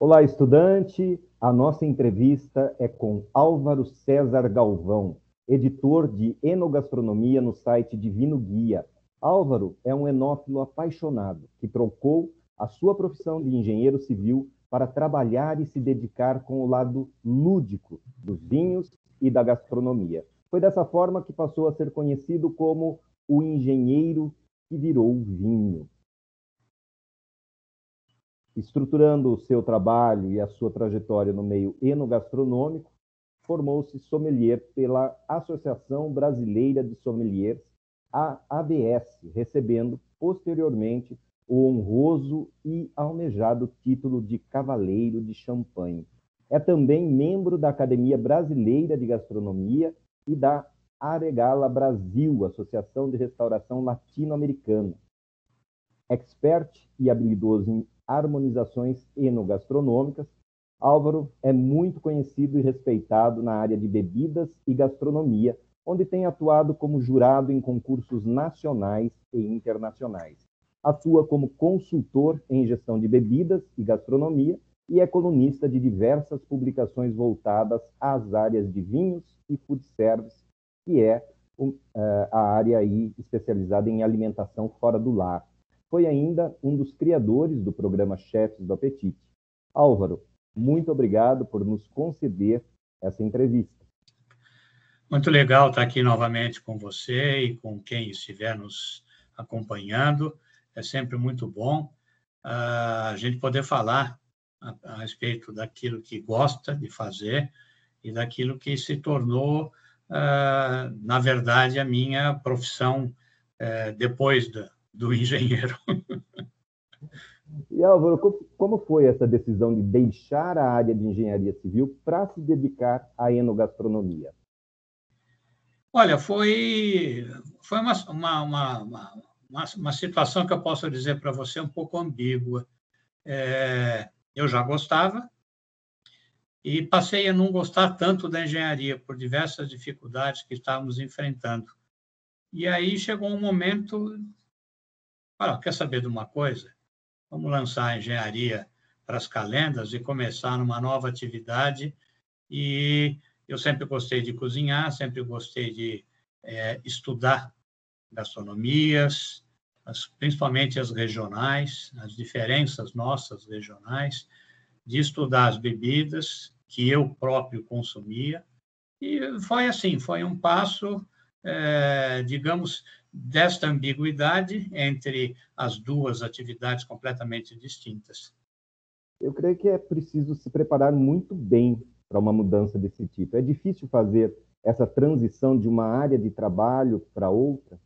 Olá, estudante! A nossa entrevista é com Álvaro César Galvão, editor de enogastronomia no site Divino Guia. Álvaro é um enófilo apaixonado que trocou a sua profissão de engenheiro civil para trabalhar e se dedicar com o lado lúdico dos vinhos e da gastronomia. Foi dessa forma que passou a ser conhecido como o engenheiro que virou vinho. Estruturando o seu trabalho e a sua trajetória no meio enogastronômico, formou-se sommelier pela Associação Brasileira de Sommeliers, a ABS, recebendo posteriormente o honroso e almejado título de Cavaleiro de Champanhe. É também membro da Academia Brasileira de Gastronomia e da Aregala Brasil, Associação de Restauração Latino-Americana. Expert e habilidoso em harmonizações enogastronômicas, Álvaro é muito conhecido e respeitado na área de bebidas e gastronomia, onde tem atuado como jurado em concursos nacionais e internacionais. Atua como consultor em gestão de bebidas e gastronomia e é colunista de diversas publicações voltadas às áreas de vinhos e food service, que é a área aí especializada em alimentação fora do lar. Foi ainda um dos criadores do programa Chefs do Apetite. Álvaro, muito obrigado por nos conceder essa entrevista. Muito legal estar aqui novamente com você e com quem estiver nos acompanhando. É sempre muito bom a gente poder falar a respeito daquilo que gosta de fazer e daquilo que se tornou, na verdade, a minha profissão depois do engenheiro. E, Álvaro, como foi essa decisão de deixar a área de engenharia civil para se dedicar à enogastronomia? Olha, foi uma situação que eu posso dizer para você um pouco ambígua. Eu já gostava e passei a não gostar tanto da engenharia por diversas dificuldades que estávamos enfrentando. E aí chegou um momento, quer saber de uma coisa? Vamos lançar a engenharia para as calendas e começar numa nova atividade. E eu sempre gostei de cozinhar, sempre gostei de estudar gastronomias, principalmente as regionais, as diferenças nossas regionais, de estudar as bebidas que eu próprio consumia. E foi assim, foi um passo, digamos, desta ambiguidade entre as duas atividades completamente distintas. Eu creio que é preciso se preparar muito bem para uma mudança desse tipo. É difícil fazer essa transição de uma área de trabalho para outra?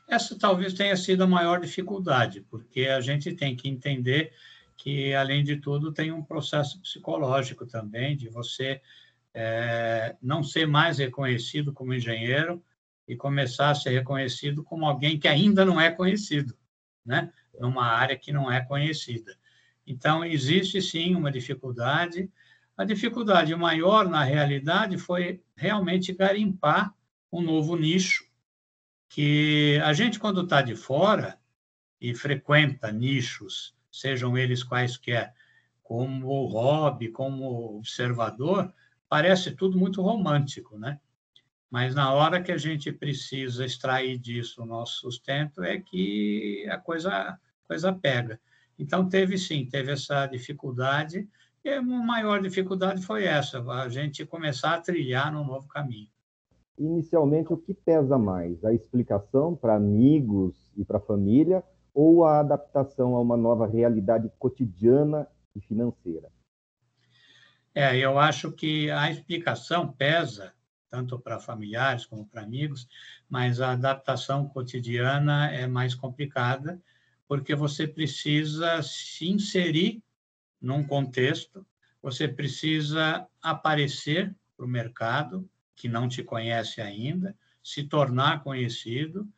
Essa talvez tenha sido a maior dificuldade, porque a gente tem que entender que, além de tudo, tem um processo psicológico também, de você não ser mais reconhecido como engenheiro e começar a ser reconhecido como alguém que ainda não é conhecido, né? Numa área que não é conhecida. Então, existe sim uma dificuldade. A dificuldade maior, na realidade, foi realmente garimpar um novo nicho, que a gente, quando está de fora e frequenta nichos, sejam eles quaisquer, como hobby, como observador, parece tudo muito romântico, né? Mas na hora que a gente precisa extrair disso o nosso sustento é que a coisa pega. Então, teve essa dificuldade, e a maior dificuldade foi essa, a gente começar a trilhar num novo caminho. Inicialmente, o que pesa mais? A explicação para amigos e para a família ou a adaptação a uma nova realidade cotidiana e financeira? Eu acho que a explicação pesa, tanto para familiares como para amigos, mas a adaptação cotidiana é mais complicada, porque você precisa se inserir num contexto, você precisa aparecer para o mercado, que não te conhece ainda, se tornar conhecido,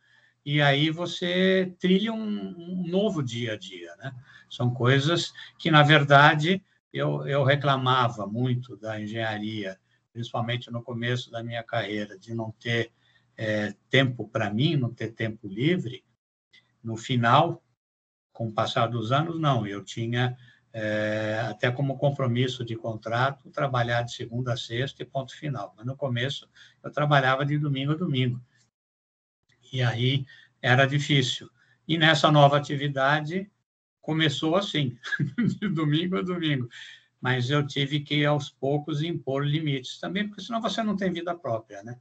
e aí você trilha um novo dia a dia, né? São coisas que, na verdade, eu reclamava muito da engenharia, principalmente no começo da minha carreira, de não ter tempo para mim, não ter tempo livre. No final, com o passar dos anos, não, eu tinha até como compromisso de contrato, trabalhar de segunda a sexta e ponto final. Mas no começo eu trabalhava de domingo a domingo. E aí era difícil. E nessa nova atividade começou assim, de domingo a domingo. Mas eu tive que, aos poucos, impor limites também, porque senão você não tem vida própria, né?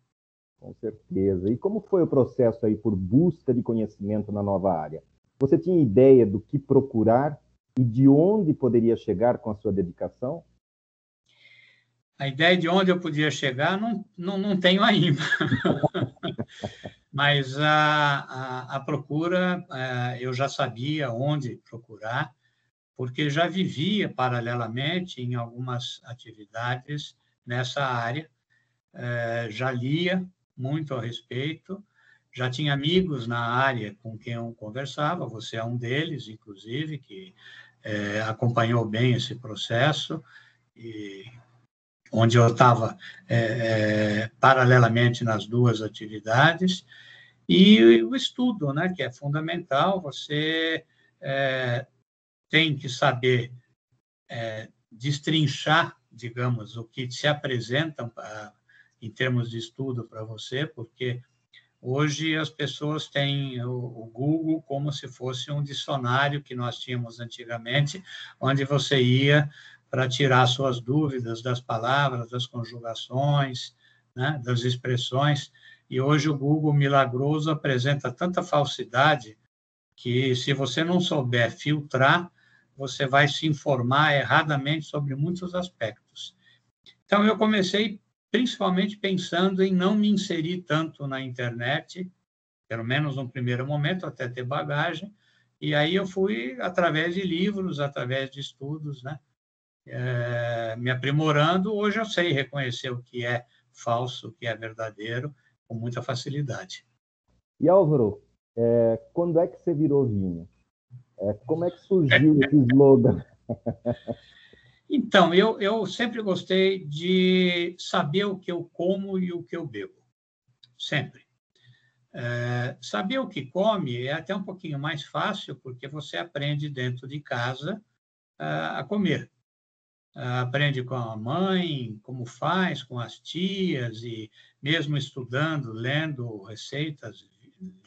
Com certeza. E como foi o processo aí por busca de conhecimento na nova área? Você tinha ideia do que procurar e de onde poderia chegar com a sua dedicação? A ideia de onde eu podia chegar não tenho ainda. Mas a procura, eu já sabia onde procurar, porque já vivia paralelamente em algumas atividades nessa área, já lia muito a respeito, já tinha amigos na área com quem eu conversava, você é um deles, inclusive, que acompanhou bem esse processo, e onde eu estava paralelamente nas duas atividades, e o estudo, né, que é fundamental, você tem que saber destrinchar, digamos, o que se apresentam em termos de estudo para você, porque hoje as pessoas têm o Google como se fosse um dicionário que nós tínhamos antigamente, onde você ia para tirar suas dúvidas das palavras, das conjugações, né, das expressões, e hoje o Google milagroso apresenta tanta falsidade que, se você não souber filtrar, você vai se informar erradamente sobre muitos aspectos. Então, eu comecei principalmente pensando em não me inserir tanto na internet, pelo menos no primeiro momento, até ter bagagem, e aí eu fui através de livros, através de estudos, né? Me aprimorando. Hoje eu sei reconhecer o que é falso, o que é verdadeiro, com muita facilidade. E Álvaro, quando é que você virou vinho? Como é que surgiu esse slogan? Então, eu sempre gostei de saber o que eu como e o que eu bebo, sempre. Saber o que come é até um pouquinho mais fácil, porque você aprende dentro de casa a comer. Aprende com a mãe, como faz, com as tias, e mesmo estudando, lendo receitas,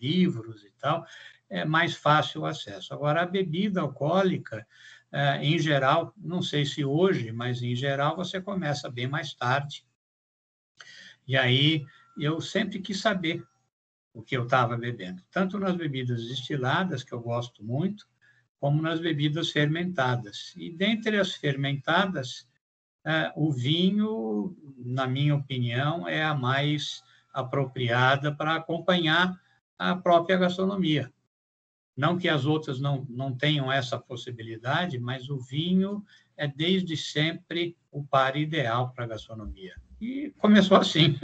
livros e tal, é mais fácil o acesso. Agora, a bebida alcoólica, em geral, não sei se hoje, mas em geral você começa bem mais tarde. E aí eu sempre quis saber o que eu estava bebendo, tanto nas bebidas destiladas, que eu gosto muito, como nas bebidas fermentadas. E dentre as fermentadas, o vinho, na minha opinião, é a mais apropriada para acompanhar a própria gastronomia. Não que as outras não tenham essa possibilidade, mas o vinho é desde sempre o par ideal para a gastronomia. E começou assim.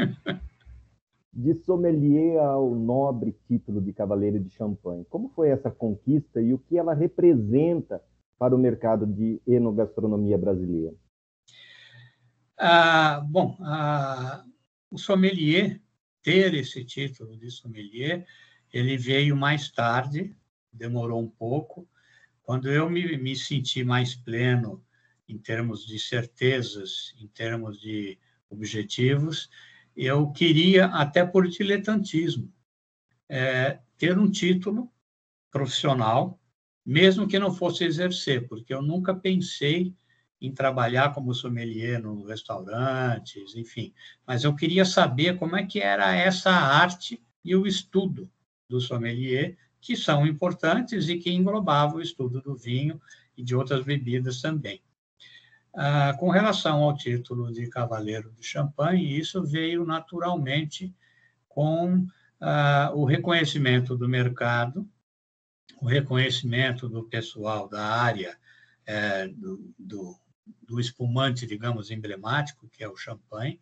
De sommelier ao nobre título de Cavaleiro de Champanhe. Como foi essa conquista e o que ela representa para o mercado de enogastronomia brasileira? Bom, o sommelier, ter esse título de sommelier, ele veio mais tarde, demorou um pouco. Quando eu me senti mais pleno em termos de certezas, em termos de objetivos, eu queria, até por diletantismo, ter um título profissional, mesmo que não fosse exercer, porque eu nunca pensei em trabalhar como sommelier no restaurantes, enfim, mas eu queria saber como é que era essa arte e o estudo do sommelier, que são importantes e que englobavam o estudo do vinho e de outras bebidas também. Com relação ao título de Cavaleiro de Champanhe, isso veio naturalmente com o reconhecimento do mercado, o reconhecimento do pessoal da área do espumante, digamos, emblemático, que é o champanhe,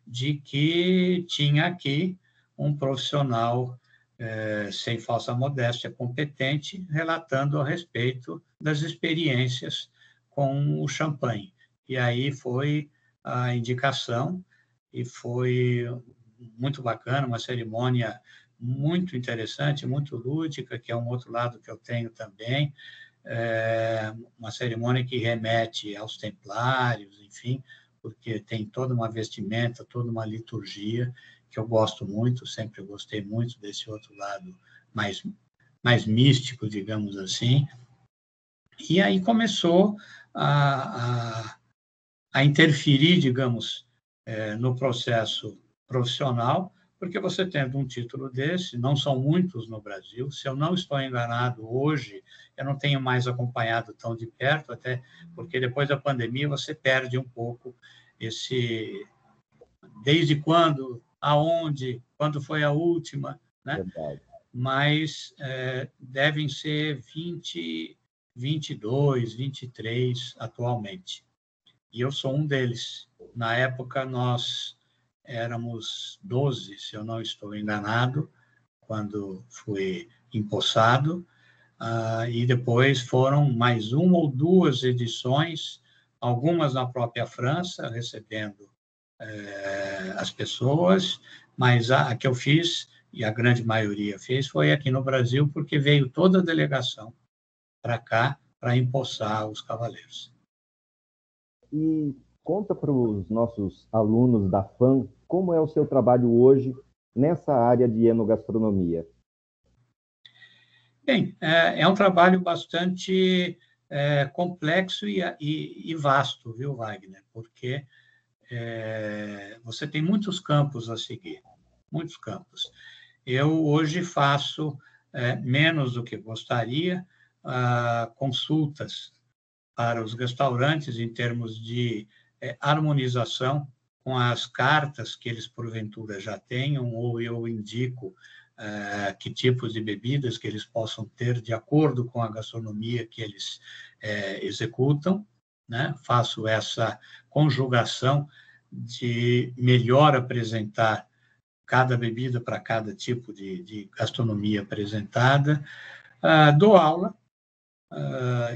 de que tinha aqui um profissional, sem falsa modéstia, competente, relatando a respeito das experiências com o champanhe. E aí foi a indicação, e foi muito bacana, uma cerimônia muito interessante, muito lúdica, que é um outro lado que eu tenho também, uma cerimônia que remete aos templários, enfim, porque tem toda uma vestimenta, toda uma liturgia que eu gosto muito, sempre gostei muito desse outro lado mais místico, digamos assim. E aí começou a interferir, digamos, no processo profissional, porque você tendo um título desse, não são muitos no Brasil, se eu não estou enganado, hoje eu não tenho mais acompanhado tão de perto, até porque depois da pandemia você perde um pouco desde quando, aonde, quando foi a última, né? Verdade. Mas devem ser 22, 23 atualmente. E eu sou um deles. Na época, nós éramos 12, se eu não estou enganado, quando fui empossado, e depois foram mais uma ou duas edições, algumas na própria França, recebendo as pessoas, mas a que eu fiz, e a grande maioria fez, foi aqui no Brasil, porque veio toda a delegação para cá para empossar os cavaleiros. E conta para os nossos alunos da FAM como é o seu trabalho hoje nessa área de enogastronomia. Bem, é um trabalho bastante complexo e vasto, viu, Wagner? Porque você tem muitos campos a seguir, muitos campos. Eu hoje faço menos do que gostaria, consultas para os restaurantes em termos de harmonização com as cartas que eles porventura já tenham, ou eu indico que tipos de bebidas que eles possam ter de acordo com a gastronomia que eles executam, né? Faço essa conjugação de melhor apresentar cada bebida para cada tipo de gastronomia apresentada. Dou aula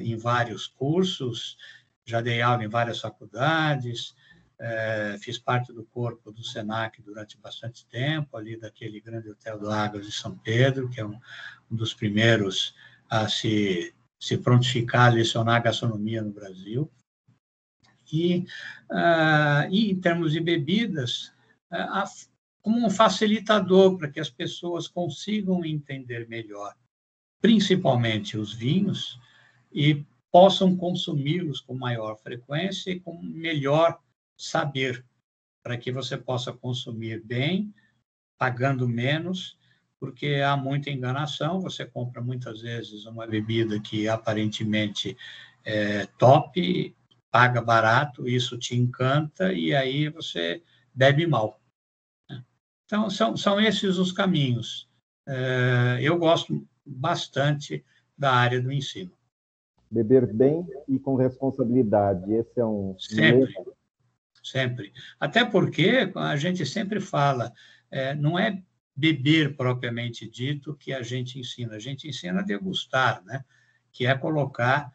em vários cursos, já dei aula em várias faculdades, fiz parte do corpo do SENAC durante bastante tempo, ali daquele grande hotel do Águas de São Pedro, que é um dos primeiros a se prontificar a lecionar gastronomia no Brasil. E em termos de bebidas, como um facilitador para que as pessoas consigam entender melhor, principalmente os vinhos, e possam consumi-los com maior frequência e com melhor saber, para que você possa consumir bem, pagando menos, porque há muita enganação, você compra muitas vezes uma bebida que aparentemente é top, paga barato, isso te encanta, e aí você bebe mal. Então, são esses os caminhos. Eu gosto bastante da área do ensino. Beber bem e com responsabilidade, esse é um sempre, sempre. Até porque a gente sempre fala, não é beber propriamente dito que a gente ensina a degustar, né? Que é colocar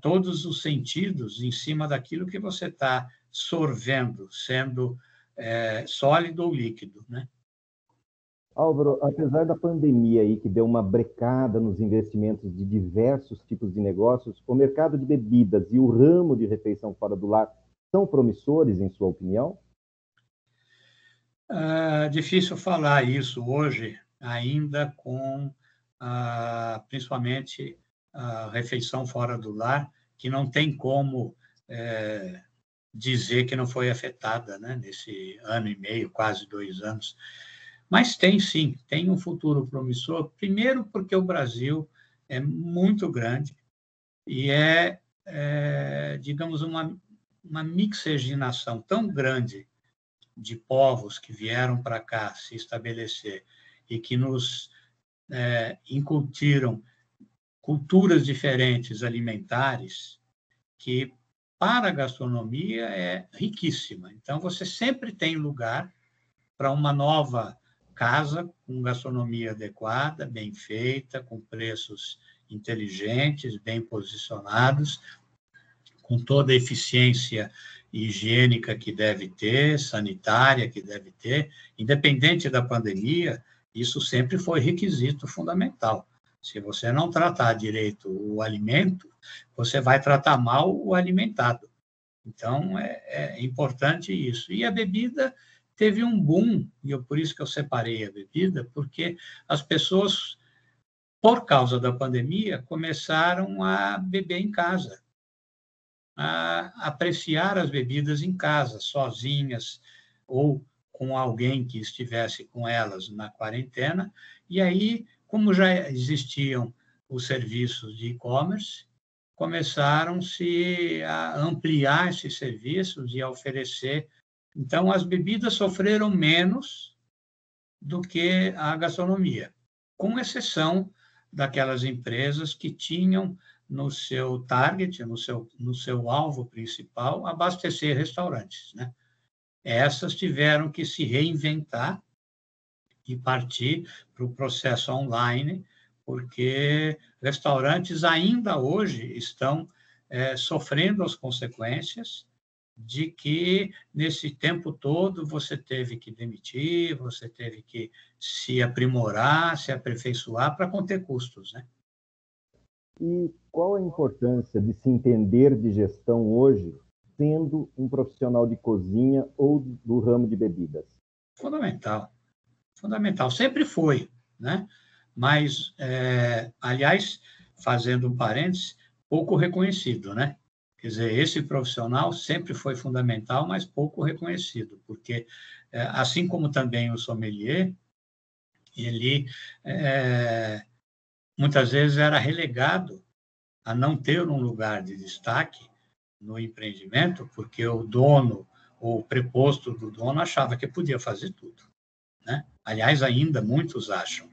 todos os sentidos em cima daquilo que você está sorvendo, sendo sólido ou líquido, né? Álvaro, apesar da pandemia aí que deu uma brecada nos investimentos de diversos tipos de negócios, o mercado de bebidas e o ramo de refeição fora do lar são promissores, em sua opinião? Difícil falar isso hoje, ainda com principalmente a refeição fora do lar, que não tem como dizer que não foi afetada, né, nesse ano e meio, quase 2 anos. Mas tem sim, tem um futuro promissor, primeiro porque o Brasil é muito grande e digamos, uma mixigenação tão grande de povos que vieram para cá se estabelecer e que nos incutiram culturas diferentes alimentares, que para a gastronomia é riquíssima. Então, você sempre tem lugar para uma nova casa com gastronomia adequada, bem feita, com preços inteligentes, bem posicionados, com toda a eficiência higiênica que deve ter, sanitária que deve ter, independente da pandemia, isso sempre foi requisito fundamental. Se você não tratar direito o alimento, você vai tratar mal o alimentado. Então, é importante isso. E a bebida teve um boom, e por isso que eu separei a bebida, porque as pessoas, por causa da pandemia, começaram a beber em casa, a apreciar as bebidas em casa, sozinhas ou com alguém que estivesse com elas na quarentena. E aí, como já existiam os serviços de e-commerce, começaram-se a ampliar esses serviços e a oferecer. Então, as bebidas sofreram menos do que a gastronomia, com exceção daquelas empresas que tinham no seu target, no seu alvo principal, abastecer restaurantes, né? Essas tiveram que se reinventar e partir para o processo online, porque restaurantes ainda hoje estão sofrendo as consequências de que, nesse tempo todo, você teve que demitir, você teve que se aprimorar, se aperfeiçoar para conter custos, né? E qual a importância de se entender de gestão hoje, sendo um profissional de cozinha ou do ramo de bebidas? Fundamental, fundamental. Sempre foi, né? Mas, aliás, fazendo um parênteses, pouco reconhecido, né? Quer dizer, esse profissional sempre foi fundamental, mas pouco reconhecido, porque, assim como também o sommelier, ele muitas vezes era relegado a não ter um lugar de destaque no empreendimento, porque o dono, ou o preposto do dono, achava que podia fazer tudo, né? Aliás, ainda muitos acham.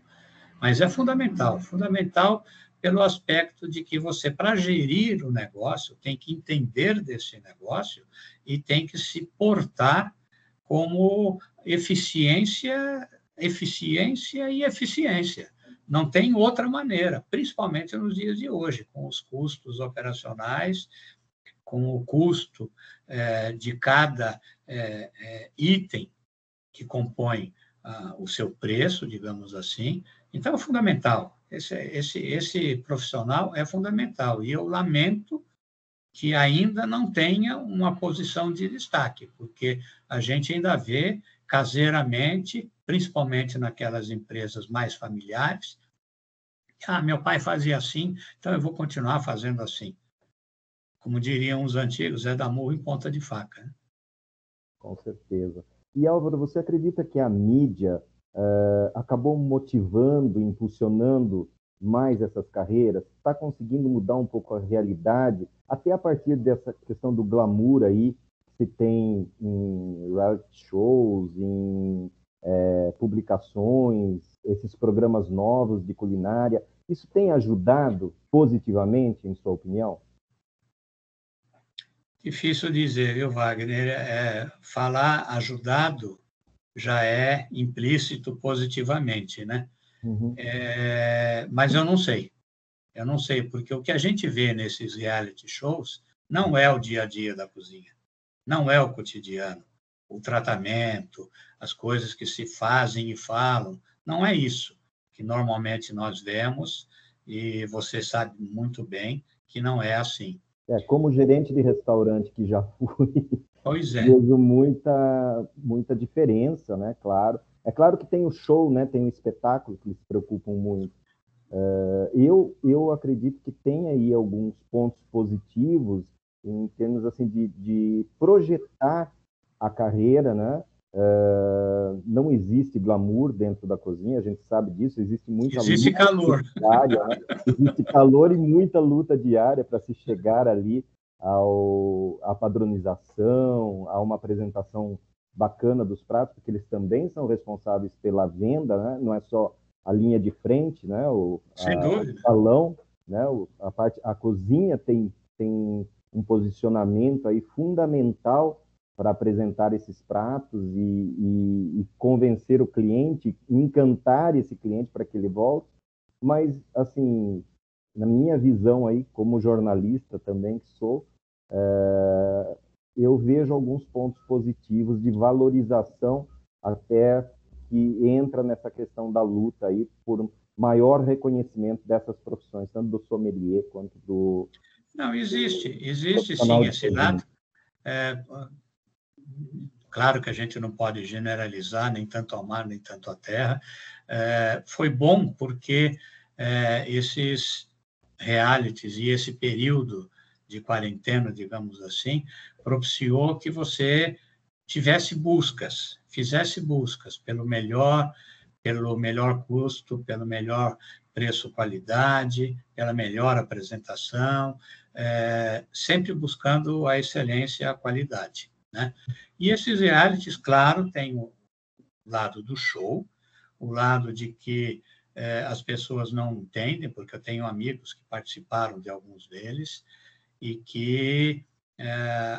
Mas é fundamental, fundamental pelo aspecto de que você, para gerir o negócio, tem que entender desse negócio e tem que se portar como eficiência e eficiência. Não tem outra maneira, principalmente nos dias de hoje, com os custos operacionais, com o custo de cada item que compõe o seu preço, digamos assim. Então, é fundamental. Esse profissional é fundamental. E eu lamento que ainda não tenha uma posição de destaque, porque a gente ainda vê caseiramente, principalmente naquelas empresas mais familiares, meu pai fazia assim, então eu vou continuar fazendo assim. Como diriam os antigos, é dar murro em ponta de faca, né? Com certeza. E, Álvaro, você acredita que a mídia acabou motivando, impulsionando mais essas carreiras? Está conseguindo mudar um pouco a realidade, até a partir dessa questão do glamour aí, que se tem em reality shows, em publicações, esses programas novos de culinária. Isso tem ajudado positivamente, em sua opinião? Difícil dizer, viu, Wagner? Falar ajudado já é implícito positivamente, né? Uhum. Mas eu não sei, porque o que a gente vê nesses reality shows não é o dia a dia da cozinha, não é o cotidiano, o tratamento, as coisas que se fazem e falam, não é isso que normalmente nós vemos, e você sabe muito bem que não é assim. Como gerente de restaurante que já fui, Pois é. vejo muita diferença, né? Claro. É claro que tem o show, né? Tem o espetáculo que eles se preocupam muito. Eu acredito que tem aí alguns pontos positivos em termos assim de projetar a carreira, né? Não existe glamour dentro da cozinha, a gente sabe disso, existe muita Existe luta calor. diária, né? Existe calor e muita luta diária para se chegar ali à padronização, a uma apresentação bacana dos pratos, porque eles também são responsáveis pela venda, né? Não é só a linha de frente, né? O Sem dúvida. salão, né? A cozinha tem um posicionamento aí fundamental para apresentar esses pratos e convencer o cliente, encantar esse cliente para que ele volte. Mas, assim, na minha visão aí, como jornalista também que sou, eu vejo alguns pontos positivos de valorização até que entra nessa questão da luta aí por maior reconhecimento dessas profissões, tanto do sommelier quanto do... Não, existe sim esse lado. Claro que a gente não pode generalizar, nem tanto ao mar, nem tanto à terra. Foi bom porque esses realities e esse período de quarentena, digamos assim, propiciou que você fizesse buscas pelo melhor custo, pelo melhor preço-qualidade, pela melhor apresentação, sempre buscando a excelência e a qualidade, né? E esses realities, claro, tem o lado do show, o lado de que as pessoas não entendem, porque eu tenho amigos que participaram de alguns deles, e que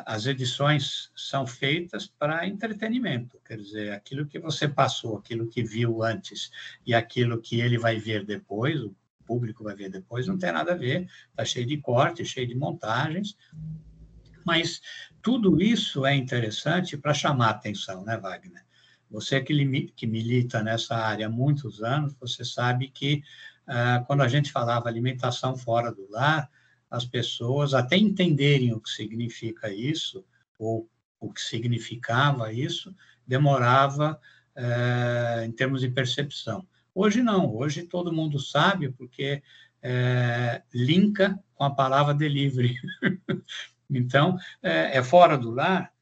as edições são feitas para entretenimento, quer dizer, aquilo que você passou, aquilo que viu antes e aquilo que ele vai ver depois, o público vai ver depois, não tem nada a ver, está cheio de cortes, cheio de montagens, mas tudo isso é interessante para chamar a atenção, né, Wagner? Você que milita nessa área há muitos anos, você sabe que quando a gente falava alimentação fora do lar, as pessoas, até entenderem o que significa isso, ou o que significava isso, demorava em termos de percepção. Hoje não, hoje todo mundo sabe, porque linka com a palavra delivery. Então, é fora do lar,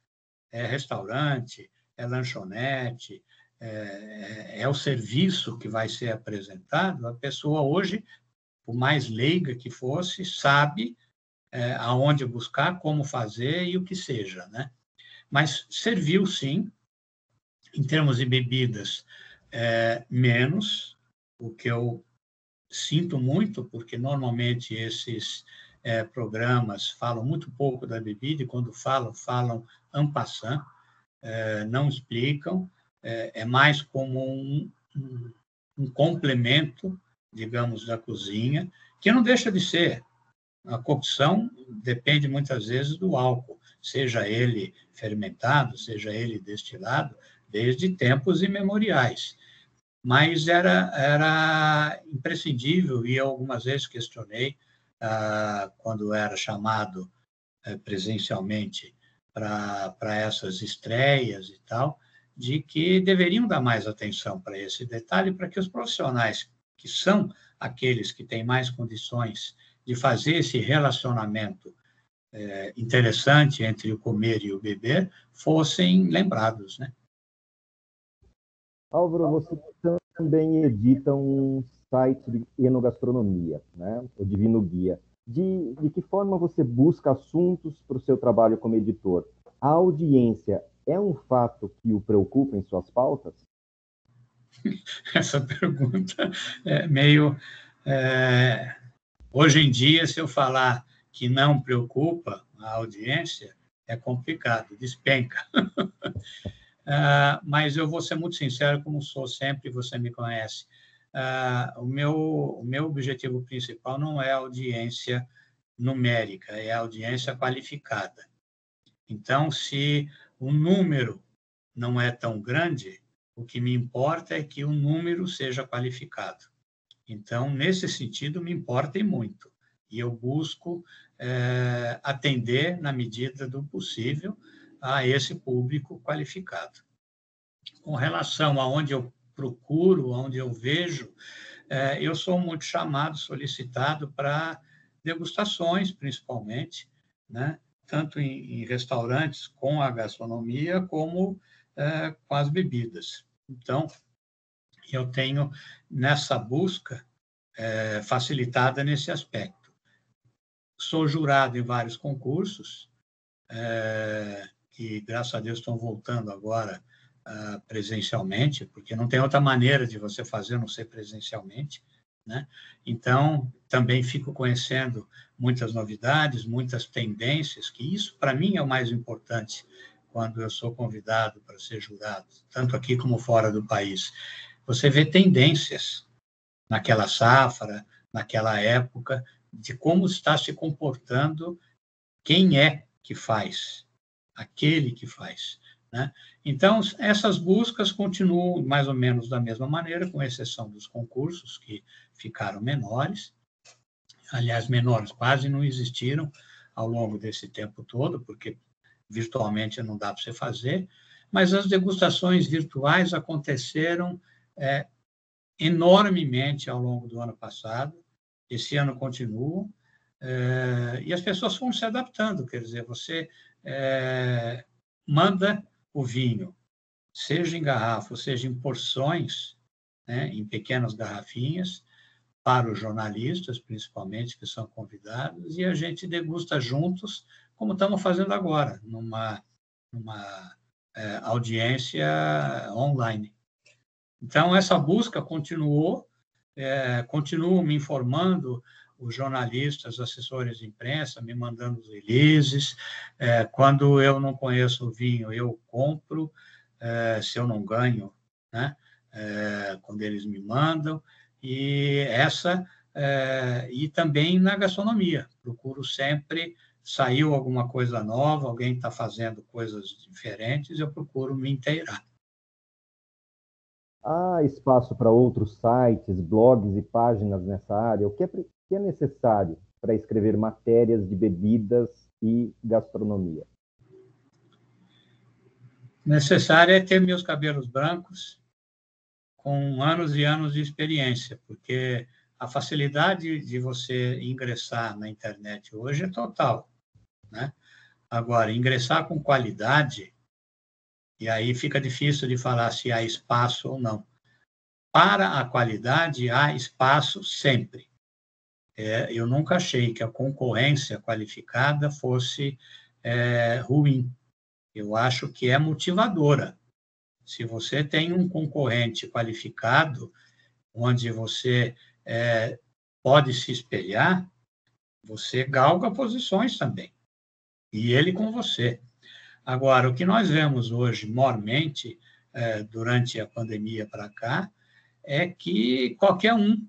é restaurante, é lanchonete, é o serviço que vai ser apresentado, a pessoa hoje, por mais leiga que fosse, sabe aonde buscar, como fazer e o que seja, né? Mas serviu, sim, em termos de bebidas, menos, o que eu sinto muito, porque normalmente esses programas falam muito pouco da bebida, e quando falam en passant, não explicam, é mais como um complemento, digamos, da cozinha, que não deixa de ser. A cocção depende muitas vezes do álcool, seja ele fermentado, seja ele destilado, desde tempos imemoriais. Mas era imprescindível, e eu algumas vezes questionei, quando era chamado presencialmente para essas estreias e tal, de que deveriam dar mais atenção para esse detalhe, para que os profissionais, que são aqueles que têm mais condições de fazer esse relacionamento interessante entre o comer e o beber, fossem lembrados, né? Álvaro, você também edita um site de enogastronomia, né? O Divino Guia. De que forma você busca assuntos para o seu trabalho como editor? A audiência é um fato que o preocupa em suas pautas? Essa pergunta é meio... Hoje em dia, se eu falar que não preocupa a audiência, é complicado, despenca. Mas eu vou ser muito sincero, como sou sempre, você me conhece. O meu objetivo principal não é a audiência numérica, é a audiência qualificada. Então, se o número não é tão grande, o que me importa é que o número seja qualificado. Então, nesse sentido, me importa e muito. E eu busco atender, na medida do possível, a esse público qualificado. Com relação a onde eu procuro, onde eu vejo, eu sou muito chamado, solicitado para degustações, principalmente, né? Tanto em restaurantes com a gastronomia, como com as bebidas. Então, eu tenho, nessa busca, facilitada nesse aspecto. Sou jurado em vários concursos, que, graças a Deus, estão voltando agora presencialmente, porque não tem outra maneira de você fazer não ser presencialmente, né? Então, também fico conhecendo muitas novidades, muitas tendências, que isso, para mim, é o mais importante quando eu sou convidado para ser jurado, tanto aqui como fora do país. Você vê tendências naquela safra, naquela época, de como está se comportando quem é que faz, aquele que faz. né? Então, essas buscas continuam mais ou menos da mesma maneira, com exceção dos concursos, que ficaram menores. Aliás, menores quase não existiram ao longo desse tempo todo, porque virtualmente não dá para você fazer, mas as degustações virtuais aconteceram enormemente ao longo do ano passado, esse ano continuam, e as pessoas foram se adaptando, quer dizer, você manda o vinho, seja em garrafa, seja em porções, né, em pequenas garrafinhas, para os jornalistas, principalmente, que são convidados, e a gente degusta juntos, como estamos fazendo agora, numa audiência online. Então, essa busca continuou, continuam me informando os jornalistas, assessores de imprensa, me mandando os releases. Quando eu não conheço o vinho, eu compro, se eu não ganho, né? Quando eles me mandam. E também na gastronomia. Procuro sempre, saiu alguma coisa nova, alguém está fazendo coisas diferentes, eu procuro me inteirar. Há espaço para outros sites, blogs e páginas nessa área? O que é necessário para escrever matérias de bebidas e gastronomia? Necessário é ter meus cabelos brancos, com anos e anos de experiência, porque a facilidade de você ingressar na internet hoje é total, né? Agora, ingressar com qualidade, e aí fica difícil de falar se há espaço ou não. Para a qualidade, há espaço sempre. Eu nunca achei que a concorrência qualificada fosse ruim. Eu acho que é motivadora. Se você tem um concorrente qualificado, onde você pode se espelhar, você galga posições também. E ele com você. Agora, o que nós vemos hoje, mormente, durante a pandemia para cá, é que qualquer um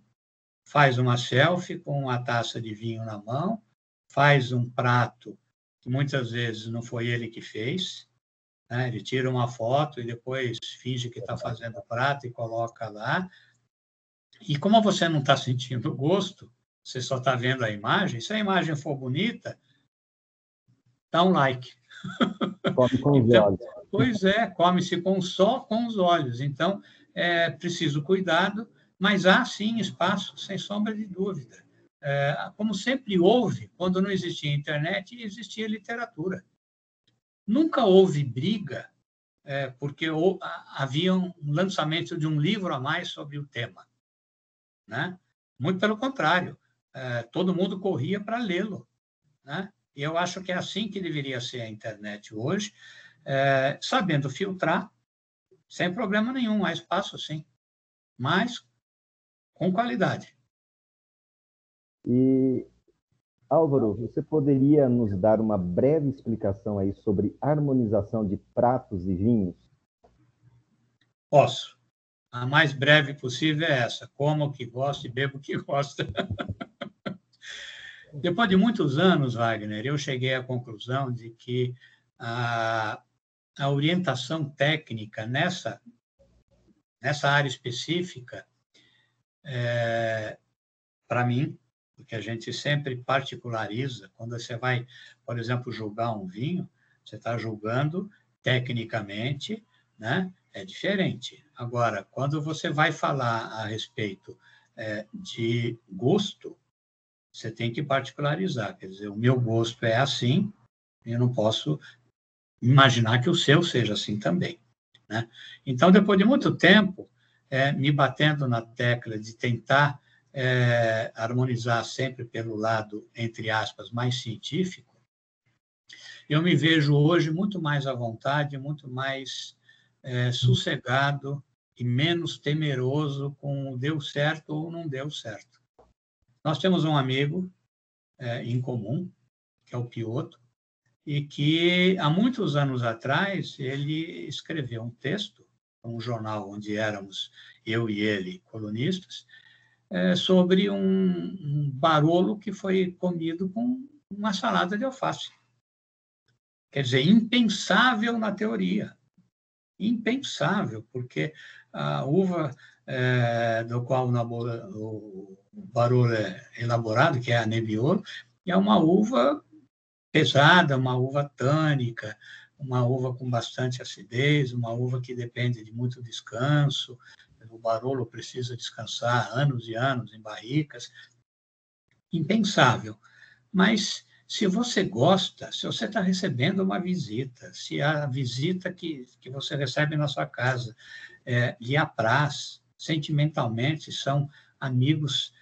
faz uma selfie com uma taça de vinho na mão, faz um prato que muitas vezes não foi ele que fez, né? Ele tira uma foto e depois finge que está fazendo o prato e coloca lá. E como você não está sentindo o gosto, você só está vendo a imagem, se a imagem for bonita, dá um like. Come com os Então, olhos. pois come-se só com os olhos. Então, é preciso cuidado, mas há sim espaço, sem sombra de dúvida. Como sempre houve, quando não existia internet, existia literatura. Nunca houve briga, porque havia um lançamento de um livro a mais sobre o tema, né? Muito pelo contrário, todo mundo corria para lê-lo, né? E eu acho que é assim que deveria ser a internet hoje, sabendo filtrar, sem problema nenhum, há espaço sim, mas com qualidade. E, Álvaro, você poderia nos dar uma breve explicação aí sobre harmonização de pratos e vinhos? Posso. A mais breve possível é essa: como o que gosta e bebo o que gosta. Depois de muitos anos, Wagner, eu cheguei à conclusão de que a orientação técnica nessa área específica, para mim, porque a gente sempre particulariza, quando você vai, por exemplo, julgar um vinho, você está julgando tecnicamente, né? É diferente. Agora, quando você vai falar a respeito de gosto, você tem que particularizar, quer dizer, o meu gosto é assim, eu não posso imaginar que o seu seja assim também, né? Então, depois de muito tempo, me batendo na tecla de tentar harmonizar sempre pelo lado, entre aspas, mais científico, eu me vejo hoje muito mais à vontade, muito mais sossegado e menos temeroso com o deu certo ou não deu certo. Nós temos um amigo em comum, que é o Piotr, e que, há muitos anos atrás, ele escreveu um texto, um jornal onde éramos eu e ele colunistas, sobre um Barolo que foi comido com uma salada de alface. Quer dizer, impensável na teoria, impensável, porque a uva do qual o Barolo é elaborado, que é a Nebbiolo, é uma uva pesada, uma uva tânica, uma uva com bastante acidez, uma uva que depende de muito descanso. O Barolo precisa descansar anos e anos em barricas. Impensável. Mas se você gosta, se você está recebendo uma visita, se a visita que você recebe na sua casa lhe apraz, sentimentalmente, são amigos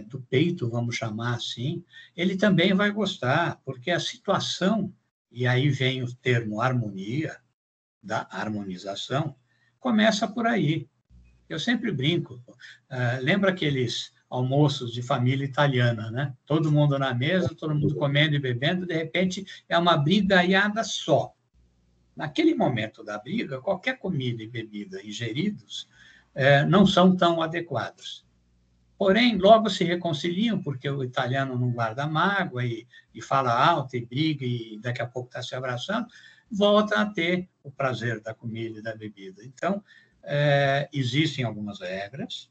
do peito, vamos chamar assim, ele também vai gostar, porque a situação, e aí vem o termo harmonia, da harmonização, começa por aí. Eu sempre brinco. Lembra aqueles almoços de família italiana, né? Todo mundo na mesa, todo mundo comendo e bebendo, de repente é uma brigaiada só. Naquele momento da briga, qualquer comida e bebida ingeridos não são tão adequados. Porém, logo se reconciliam, porque o italiano não guarda mágoa e fala alto e briga e daqui a pouco está se abraçando, volta a ter o prazer da comida e da bebida. Então, existem algumas regras,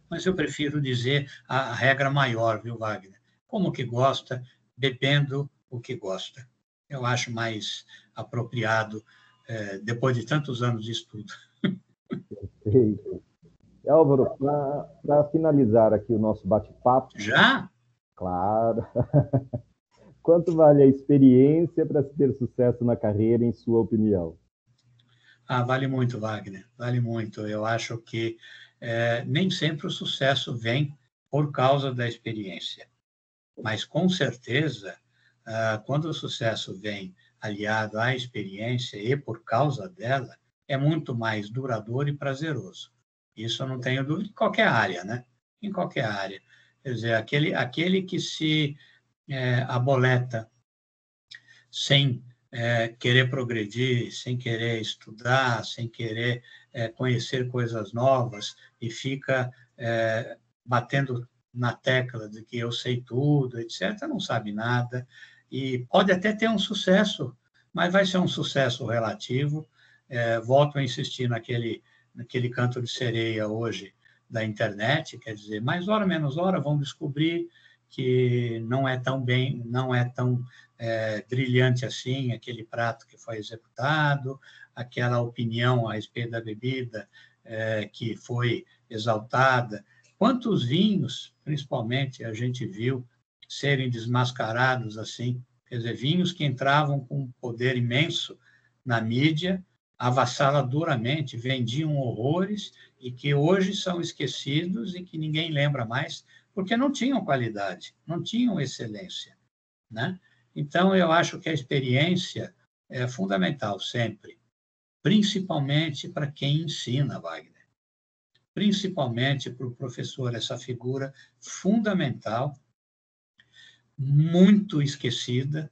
mas eu prefiro dizer a regra maior, viu, Wagner? Como que gosta, bebendo o que gosta. Eu acho mais apropriado depois de tantos anos de estudo. Perfeito. Álvaro, para finalizar aqui o nosso bate-papo. Já? Claro. Quanto vale a experiência para ter sucesso na carreira, em sua opinião? Vale muito, Wagner, vale muito. Eu acho que nem sempre o sucesso vem por causa da experiência, mas com certeza, quando o sucesso vem aliado à experiência e por causa dela, é muito mais duradouro e prazeroso. Isso eu não tenho dúvida em qualquer área, né? Em qualquer área. Quer dizer, aquele que se aboleta sem querer progredir, sem querer estudar, sem querer conhecer coisas novas e fica batendo na tecla de que eu sei tudo, etc., não sabe nada e pode até ter um sucesso, mas vai ser um sucesso relativo. Volto a insistir naquele canto de sereia hoje da internet, quer dizer, mais hora, menos hora, vão descobrir que não é tão brilhante assim, aquele prato que foi executado, aquela opinião a respeito da bebida que foi exaltada. Quantos vinhos, principalmente, a gente viu serem desmascarados assim, quer dizer, vinhos que entravam com um poder imenso na mídia, avassaladoramente, vendiam horrores e que hoje são esquecidos e que ninguém lembra mais, porque não tinham qualidade, não tinham excelência, né? Então, eu acho que a experiência é fundamental sempre, principalmente para quem ensina, Wagner. Principalmente para o professor, essa figura fundamental, muito esquecida,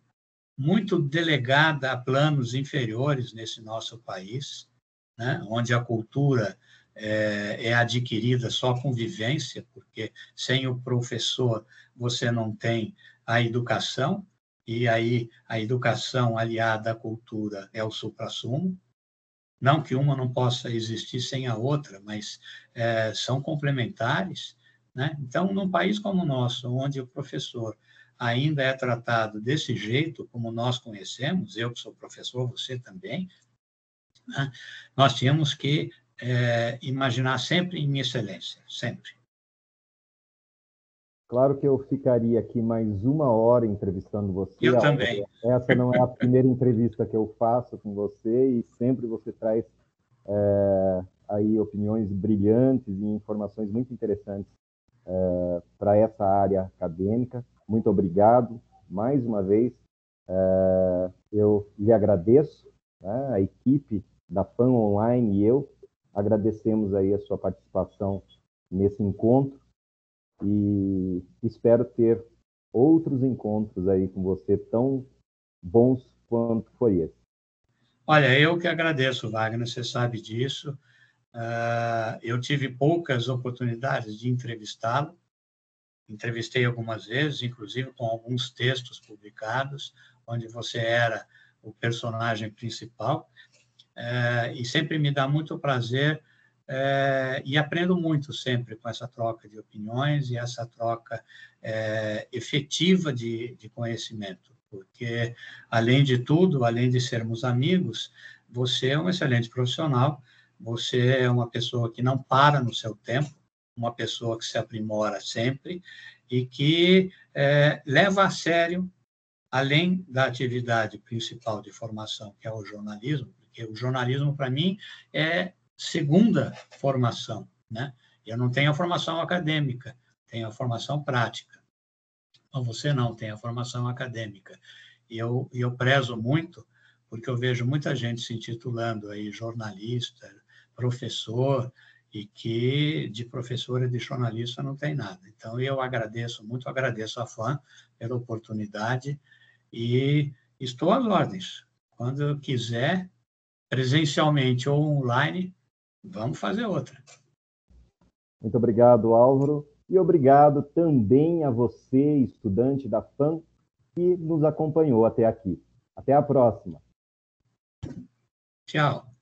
muito delegada a planos inferiores nesse nosso país, né? Onde a cultura é adquirida só com vivência, porque sem o professor você não tem a educação, e aí a educação aliada à cultura é o suprassumo. Não que uma não possa existir sem a outra, mas são complementares, né? Então, num país como o nosso, onde o professor ainda é tratado desse jeito, como nós conhecemos, eu que sou professor, você também, né? Nós tínhamos que imaginar sempre em excelência, sempre. Claro que eu ficaria aqui mais 1 hora entrevistando você. Eu também. Essa não é a primeira entrevista que eu faço com você e sempre você traz aí opiniões brilhantes e informações muito interessantes para essa área acadêmica. Muito obrigado mais uma vez. Eu lhe agradeço, né? A equipe da FAM Online e eu agradecemos aí a sua participação nesse encontro e espero ter outros encontros aí com você tão bons quanto foi esse. Olha, eu que agradeço, Wagner, você sabe disso. Eu tive poucas oportunidades de entrevistá-lo, entrevistei algumas vezes, inclusive com alguns textos publicados, onde você era o personagem principal, e sempre me dá muito prazer e aprendo muito sempre com essa troca de opiniões e essa troca efetiva de conhecimento, porque, além de tudo, além de sermos amigos, você é um excelente profissional, você é uma pessoa que não para no seu tempo, uma pessoa que se aprimora sempre e que leva a sério, além da atividade principal de formação, que é o jornalismo, porque o jornalismo, para mim, é segunda formação, né? Eu não tenho a formação acadêmica, tenho a formação prática. Então, você não tem a formação acadêmica. E eu prezo muito, porque eu vejo muita gente se intitulando aí jornalista, professor, e que de professor e de jornalista não tem nada. Então, eu agradeço muito, agradeço a FAM pela oportunidade e estou às ordens. Quando eu quiser, presencialmente ou online, vamos fazer outra. Muito obrigado, Álvaro. E obrigado também a você, estudante da FAM, que nos acompanhou até aqui. Até a próxima. Tchau.